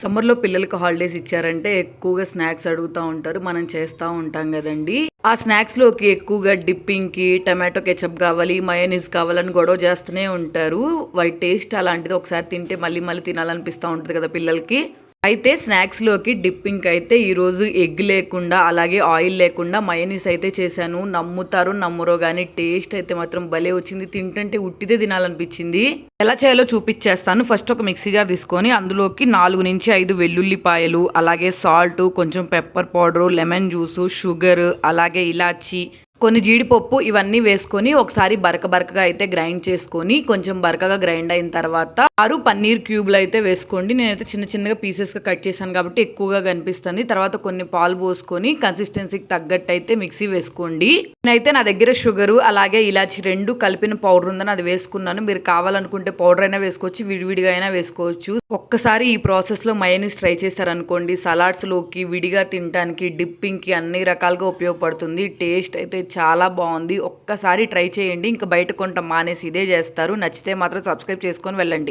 సమ్మర్‌లో పిల్లలకి హాలిడేస్ ఇచ్చారంటే ఎక్కువగా స్నాక్స్ అడుగుతా ఉంటారు. మనం చేస్తా ఉంటాం గదండీ! ఆ స్నాక్స్‌లోకి ఎక్కువగా డిప్పింగ్‌కి టమాటో కెచప్ కావాలి, మయోనీస్ కావాలని గొడవ చేస్తూనే ఉంటారు. వాటి టేస్ట్ అలాంటిది. ఒకసారి తింటే మళ్ళీ మళ్ళీ తినాలనిపిస్తా ఉంటది కదా పిల్లలకి. అయితే స్నాక్స్‌లోకి డిప్పింగ్‌కయితే ఈరోజు ఎగ్ లేకుండా, అలాగే ఆయిల్ లేకుండా మయోనీస్ అయితే చేశాను. నమ్ముతారో నమ్మరో గానీ టేస్ట్ అయితే మాత్రం భలే వచ్చింది. తింటంటే ఉట్టిదే తినాలనిపించింది. ఎలా చేయాలో చూపిచ్చేస్తాను. ఫస్ట్ ఒక మిక్సీ జార్ తీసుకొని అందులోకి 4-5 వెల్లుల్లిపాయలు, అలాగే సాల్టు, కొంచెం pepper powder, lemon juice, sugar, అలాగే ఇలాచీ, కొన్ని జీడిపప్పు ఇవన్నీ వేసుకొని ఒకసారి బరకగా అయితే గ్రైండ్ చేసుకొని, కొంచెం బరకగా గ్రైండ్ అయిన తర్వాత 6 పన్నీర్ క్యూబ్‌లు అయితే వేసుకోండి. నేనైతే చిన్న చిన్నగా పీసెస్‌గా కట్ చేశాను కాబట్టి ఎక్కువగా కనిపిస్తుంది. తర్వాత కొన్ని పాలు పోసుకొని కన్సిస్టెన్సీకి తగ్గట్టు అయితే మిక్సీ వేసుకోండి. నేనైతే నా దగ్గర షుగరు, అలాగే ఇలాచి 2 కలిపిన పౌడర్ ఉందని అది వేసుకున్నాను. మీరు కావాలనుకుంటే పౌడర్ అయినా వేసుకోవచ్చు, విడివిడిగా అయినా వేసుకోవచ్చు. ఒక్కసారి ఈ ప్రాసెస్‌లో మయోనీస్ ట్రై చేశారనుకోండి, సలాడ్స్‌లోకి, విడిగా తినటానికి, డిప్పింగ్‌కి అన్ని రకాలుగా ఉపయోగపడుతుంది. టేస్ట్ అయితే చాలా బాగుంది. ఒక్కసారి ట్రై చేయండి. ఇంక బయట కొంటాం మానేసి ఇదే చేస్తారు. నచ్చితే మాత్రం సబ్స్క్రైబ్ చేసుకొని వెళ్ళండి.